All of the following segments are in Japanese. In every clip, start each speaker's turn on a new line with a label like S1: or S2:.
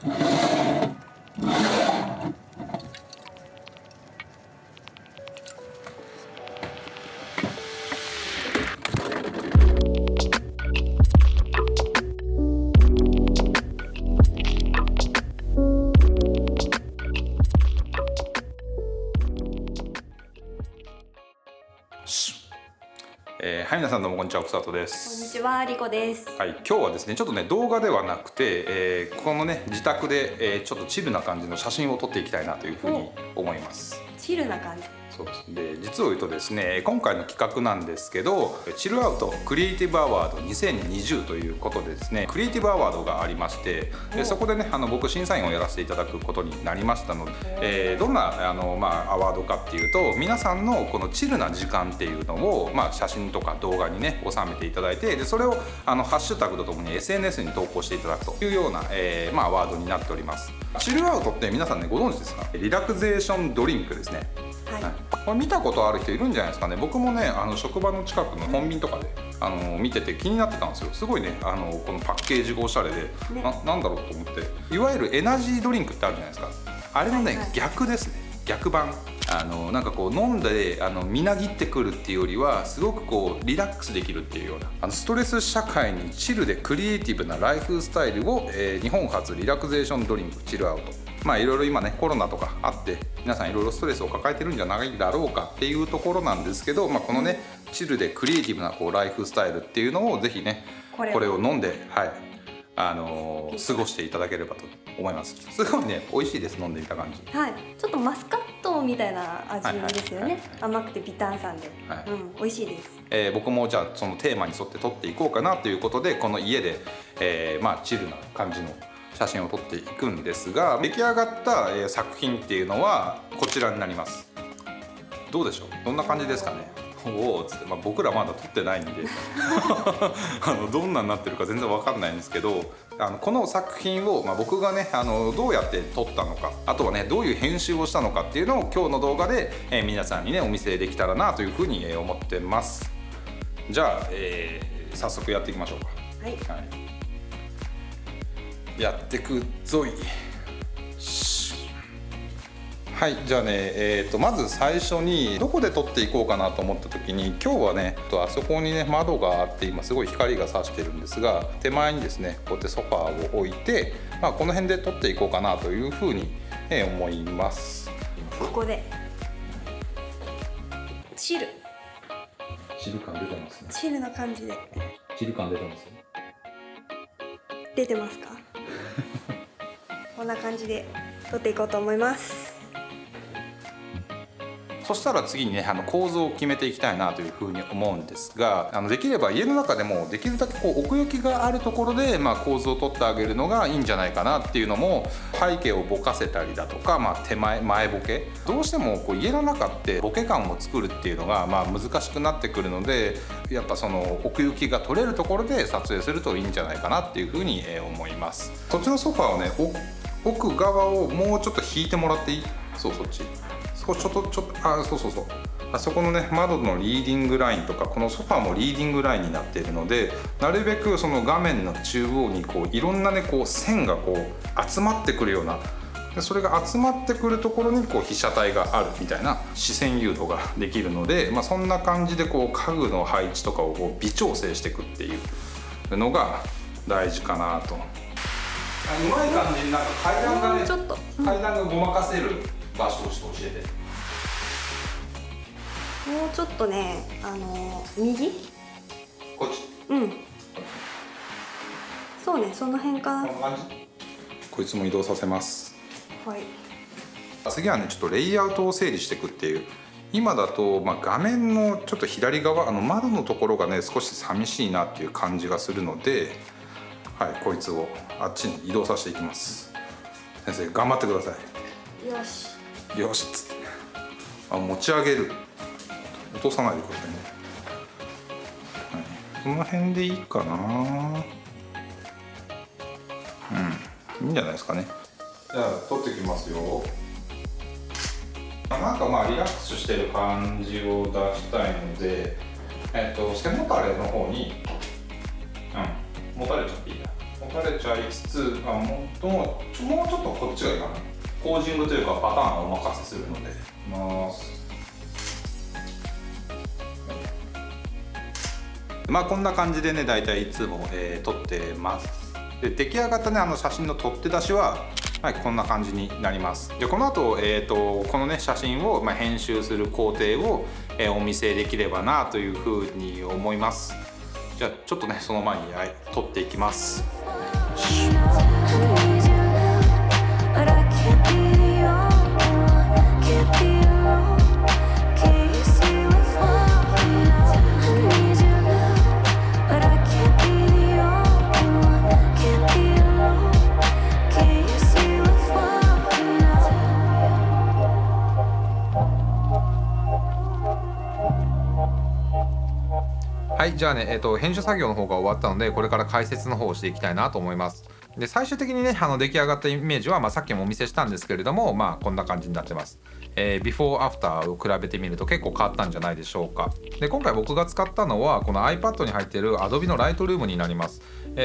S1: はい、皆さんどうもこんにちは、奥里で
S2: こんに
S1: す。
S2: ちは、リコです。
S1: はい、今日はですね、ちょっとね動画ではなくて、このね自宅で、ちょっとチルな感じの写真を撮っていきたいなというふうに思います。
S2: チルな感じ。
S1: そうですで、実を言うとですね、今回の企画なんですけど、チルアウトクリエイティブアワード2020ということでですね、クリエイティブアワードがありまして、そこでね僕審査員をやらせていただくことになりましたので、どんなアワードかっていうと、皆さんのこのチルな時間っていうのを、写真とか動画にね収めていただいて、でそれをハッシュタグとともに SNS に投稿していただくというような、アワードになっております。チルアウトって皆さんねご存知ですか？リラクゼーションドリンクですね。これ見たことある人いるんじゃないですかね。僕もね職場の近くのコンビニとかで見てて気になってたんですよ。すごいねこのパッケージがおしゃれで、なんだろうと思って、いわゆるエナジードリンクってあるじゃないですか。あれのね、逆ですね。逆版。なんかこう飲んでみなぎってくるっていうよりは、すごくこうリラックスできるっていうような、ストレス社会にチルでクリエイティブなライフスタイルを、日本初リラクゼーションドリンクチルアウト。いろいろ今ねコロナとかあって皆さんいろいろストレスを抱えてるんじゃないだろうかっていうところなんですけど、このねチルでクリエイティブなこうライフスタイルっていうのをぜひねこれを飲んで、過ごしていただければと思います。すごいね美味しいです。飲んでみた感じ、
S2: ちょっとマスカットみたいな味ですよね。甘くて微炭酸で、美味しいです。
S1: 僕もじゃあそのテーマに沿って撮っていこうかなということで、この家で、チルな感じの写真を撮っていくんですが、出来上がった、作品っていうのはこちらになります。どうでしょう？どんな感じですかね？おおつって、僕らまだ撮ってないんでどんなになってるか全然わかんないんですけど、この作品を、僕がねどうやって撮ったのか、あとはねどういう編集をしたのかっていうのを今日の動画で、皆さんにねお見せできたらなというふうに、思ってます。じゃあ、早速やっていきましょうか。やってくぞい。はい、じゃあね、まず最初にどこで撮っていこうかなと思った時に、今日はねあそこにね窓があって、今すごい光が差してるんですが、手前にですねこうやってソファーを置いて、この辺で撮っていこうかなというふうに、思います。
S2: ここでチル
S1: 感出てますね。
S2: チルな感じで
S1: チル感出てますね。
S2: 出てますか？こんな感じで撮っていこうと思います。
S1: そしたら次にね構造を決めていきたいなというふうに思うんですが、できれば家の中でもできるだけこう奥行きがあるところで、構図を取ってあげるのがいいんじゃないかなっていうのも、背景をぼかせたりだとか、前ボケ、どうしてもこう家の中ってボケ感を作るっていうのが難しくなってくるので、やっぱその奥行きが取れるところで撮影するといいんじゃないかなっていうふうに思います。そっちのソファーをね奥側をもうちょっと引いてもらっていい？そっちちょっとそうあそこのね窓のリーディングラインとか、このソファーもリーディングラインになっているので、なるべくその画面の中央にこういろんなねこう線がこう集まってくるような、でそれが集まってくるところにこう被写体があるみたいな視線誘導ができるので、そんな感じでこう家具の配置とかをこう微調整していくっていうのが大事かなと。うまい感じになんか階段がね階段がごまかせる場所を教えて。
S2: もうちょっとね右
S1: こっち
S2: そうね、その辺かな。
S1: こんな感じ。こいつも移動させます。次はねちょっとレイアウトを整理していくっていう。今だと、画面のちょっと左側窓のところがね少し寂しいなっていう感じがするので、こいつをあっちに移動させていきます。先生頑張ってください。よしっつって、持ち上げる。落とさないでくださいね。この辺でいいかな。いいんじゃないですかね。じゃあ撮ってきますよ。なんかリラックスしてる感じを出したいので、背もたれの方にもたれちゃっていいや。も持たれちゃいつつ、もうちょっとこっちがいいかな。ポージングというかパターンをお任せするのでいきます。こんな感じでね、だいたいいつも、撮ってます。で出来上がったね写真の取って出しは、こんな感じになります。でこの後、このね写真を、編集する工程を、お見せできればなというふうに思います。じゃあちょっとねその前に、撮っていきます。はい、じゃあね、編集作業の方が終わったので、これから解説の方をしていきたいなと思います。で最終的にね出来上がったイメージは、さっきもお見せしたんですけれども、こんな感じになってます。ビフォーアフターを比べてみると結構変わったんじゃないでしょうか。で今回僕が使ったのはこの iPad に入っている Adobe の Lightroom になります。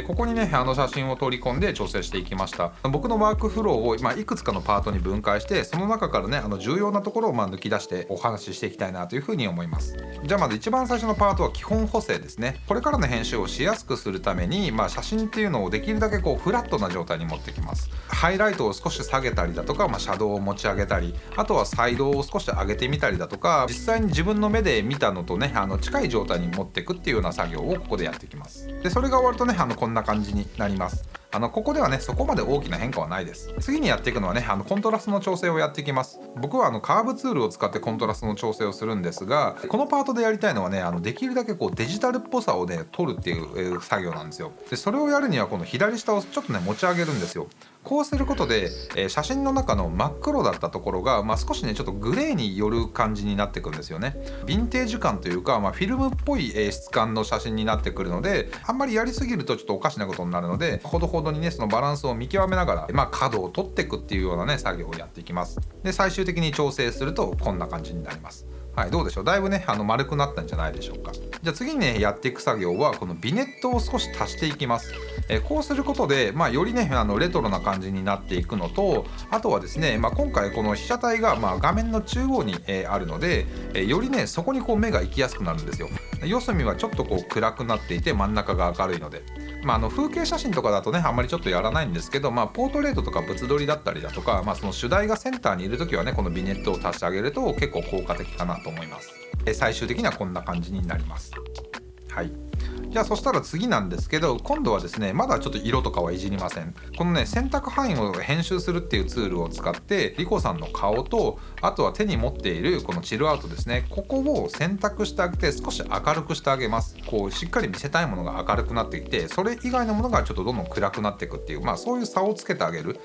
S1: ここにね写真を取り込んで調整していきました。僕のワークフローを、いくつかのパートに分解して、その中からね重要なところを抜き出してお話ししていきたいなというふうに思います。じゃあまず一番最初のパートは基本補正ですね。これからの編集をしやすくするために、写真っていうのをできるだけフラットな状態に持ってきます。ハイライトを少し下げたりだとか、シャドウを持ち上げたり、あとはサイドを少し上げてみたりだとか、実際に自分の目で見たのとね近い状態に持っていくっていうような作業をここでやっていきます。でそれが終わるとねこんな感じになります。ここではねそこまで大きな変化はないです。次にやっていくのはねコントラストの調整をやっていきます。僕はカーブツールを使ってコントラストの調整をするんですが、このパートでやりたいのはねできるだけデジタルっぽさをね取るっていう、作業なんですよ。でそれをやるにはこの左下をちょっとね持ち上げるんですよ。こうすることで、写真の中の真っ黒だったところが、少しねちょっとグレーに寄る感じになってくるんですよね。ヴィンテージ感というか、フィルムっぽい、質感の写真になってくるので、あんまりやりすぎるとちょっとおかしなことになるので、ほどほどにねそのバランスを見極めながら、角を取っていくっていうようなね作業をやっていきます。で最終的に調整するとこんな感じになります。はい、どうでしょう。だいぶね丸くなったんじゃないでしょうか。じゃあ次にねやっていく作業はこのビネットを少し足していきます。こうすることで、よりねレトロな感じになっていくのと、あとはですね、今回この被写体が、画面の中央に、あるので、よりねそこに目が行きやすくなるんですよ。四隅はちょっと暗くなっていて、真ん中が明るいので、風景写真とかだとねあんまりちょっとやらないんですけど、ポートレートとか物撮りだったりだとか、その主題がセンターにいる時はねこのビネットを足してあげると結構効果的かなと思います。最終的にはこんな感じになります。はい、じゃあそしたら次なんですけど、今度はですねまだちょっと色とかはいじりません。このね選択範囲を編集するっていうツールを使ってリコさんの顔と、あとは手に持っているこのチルアウトですね、ここを選択してあげて少し明るくしてあげます。しっかり見せたいものが明るくなってきて、それ以外のものがちょっとどんどん暗くなっていくっていう、そういう差をつけてあげる。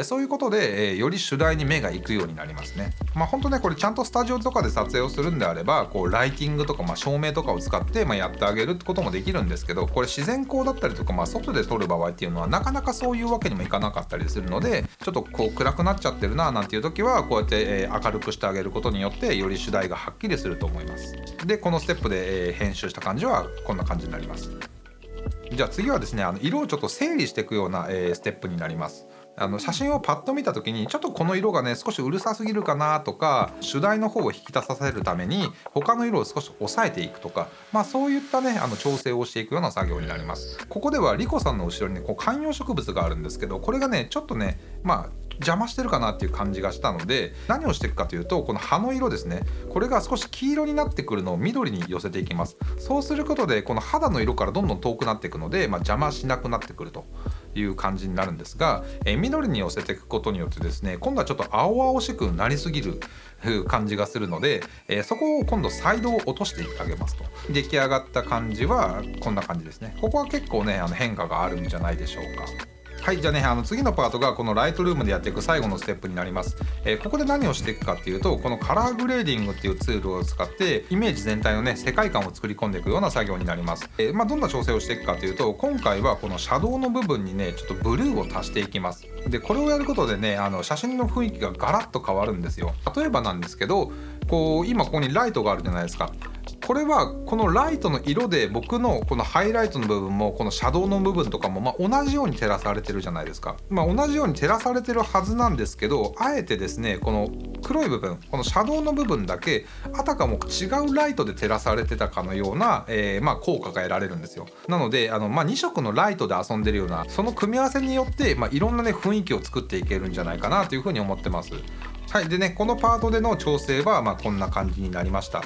S1: そういうことで、より主題に目が行くようになりますね。本当ねこれちゃんとスタジオとかで撮影をするんであればライティングとか、照明とかを使って、やってあげるってこともできるんですけど、これ自然光だったりとか、外で撮る場合っていうのはなかなかそういうわけにもいかなかったりするので、ちょっと暗くなっちゃってるななんていう時はこうやって、明るくしてあげることによってより主題がはっきりすると思います。でこのステップで、編集した感じはこんな感じになります。じゃあ次はですね色をちょっと整理していくような、ステップになります。写真をパッと見た時にちょっとこの色がね少しうるさすぎるかなとか、主題の方を引き出させるために他の色を少し抑えていくとか、そういったね調整をしていくような作業になります。ここではリコさんの後ろにね観葉植物があるんですけど、これがねちょっとね邪魔してるかなっていう感じがしたので、何をしていくかというとこの葉の色ですね、これが少し黄色になってくるのを緑に寄せていきます。そうすることでこの肌の色からどんどん遠くなっていくので、邪魔しなくなってくるという感じになるんですが、緑に寄せていくことによってですね今度はちょっと青々しくなりすぎる感じがするので、そこを今度サイドを落としてあげますと、出来上がった感じはこんな感じですね。ここは結構ね変化があるんじゃないでしょうか。はい、じゃあね次のパートがこのライトルームでやっていく最後のステップになります。ここで何をしていくかっていうと、このカラーグレーディングっていうツールを使ってイメージ全体のね世界観を作り込んでいくような作業になります。どんな調整をしていくかというと、今回はこのシャドウの部分にねちょっとブルーを足していきます。でこれをやることでね写真の雰囲気がガラッと変わるんですよ。例えばなんですけど今ここにライトがあるじゃないですか。これはこのライトの色で僕のこのハイライトの部分もこのシャドウの部分とかも同じように照らされてるじゃないですか。同じように照らされてるはずなんですけど、あえてですねこの黒い部分、このシャドウの部分だけあたかも違うライトで照らされてたかのような、効果が得られるんですよ。なので2色のライトで遊んでるようなその組み合わせによって、いろんなね雰囲気を作っていけるんじゃないかなというふうに思ってます。はい、でねこのパートでの調整はこんな感じになりました。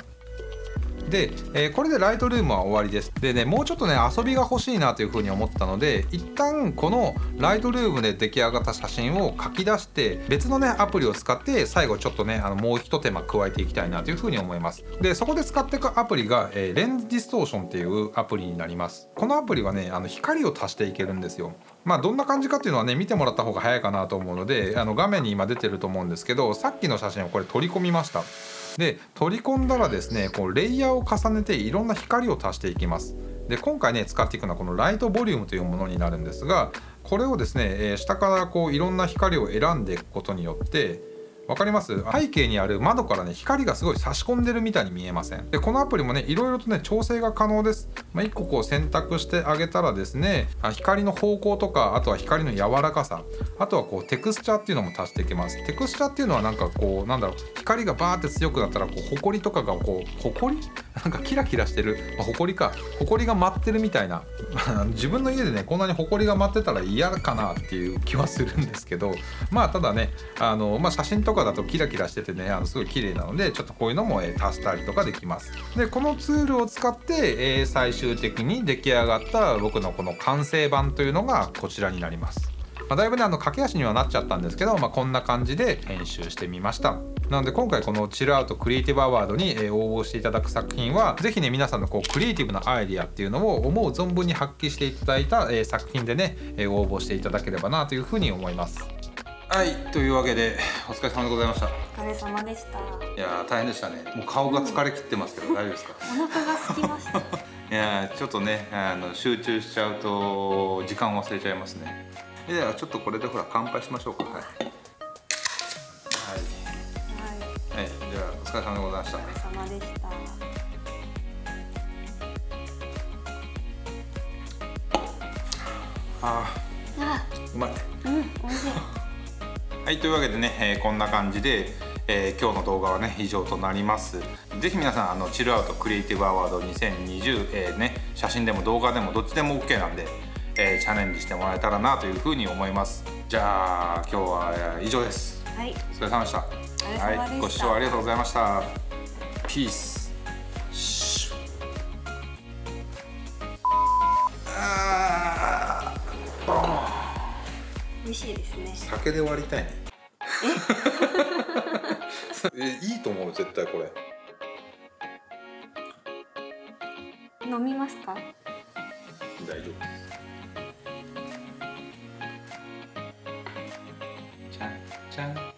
S1: で、これでライトルームは終わりです。でね、もうちょっとね遊びが欲しいなというふうに思ったので、一旦このライトルームで出来上がった写真を書き出して別のねアプリを使って最後ちょっとねもう一手間加えていきたいなというふうに思います。でそこで使っていくアプリが、レンズディストーションっていうアプリになります。このアプリはね光を足していけるんですよ。どんな感じかっていうのはね見てもらった方が早いかなと思うので、画面に今出てると思うんですけど、さっきの写真をこれ取り込みました。で取り込んだらですねこうレイヤーを重ねていろんな光を足していきます。で今回ね使っていくのはこのライトボリュームというものになるんですが、これをですね、下からこういろんな光を選んでいくことによって、わかります？背景にある窓からね光がすごい差し込んでるみたいに見えません？でこのアプリもねいろいろとね調整が可能です。1個こう選択してあげたらですね、光の方向とか、あとは光の柔らかさ、あとはこうテクスチャーっていうのも足していけます。テクスチャーっていうのはなんかこう光がバーって強くなったらこうホコリとかがこうホコリなんかキラキラしてる、ホコリが舞ってるみたいな自分の家でねこんなにホコリが舞ってたら嫌かなっていう気はするんですけど、ただね写真とかだとキラキラしててねすごい綺麗なので、ちょっとこういうのも、足したりとかできます。でこのツールを使って、最終的に出来上がった僕のこの完成版というのがこちらになります。だいぶね駆け足にはなっちゃったんですけど、こんな感じで編集してみました。なので今回このチルアウトクリエイティブアワードに応募していただく作品は、ぜひね皆さんのこうクリエイティブなアイディアっていうのを思う存分に発揮していただいた、作品でね応募していただければなというふうに思います。はい、というわけでお疲れ様でございました。
S2: お疲れ様でした。
S1: いや大変でしたね。もう顔が疲れ切ってますけど、大丈夫ですか？
S2: お腹が空きました。
S1: いやちょっとね集中しちゃうと時間忘れちゃいますね。ではちょっとこれでほら乾杯しましょうか。はい、はい、じゃあお疲れ様でございました。
S2: お疲れ様でした。
S1: うまい。
S2: 美味しい。
S1: はい、というわけでね、こんな感じで、今日の動画はね以上となります。ぜひ皆さんチルアウトクリエイティブアワード2020、写真でも動画でもどっちでも OK なんで、チャレンジしてもらえたらなというふうに思います。じゃあ今日は以上です。
S2: はい、
S1: お疲れ様でした。はい、ご視聴ありがとうございました。ピース。
S2: 美味しいですね。
S1: 酒で割りたいね。いいと思う絶対これ。
S2: 飲みますか？
S1: 大丈夫です。ちゃんちゃん。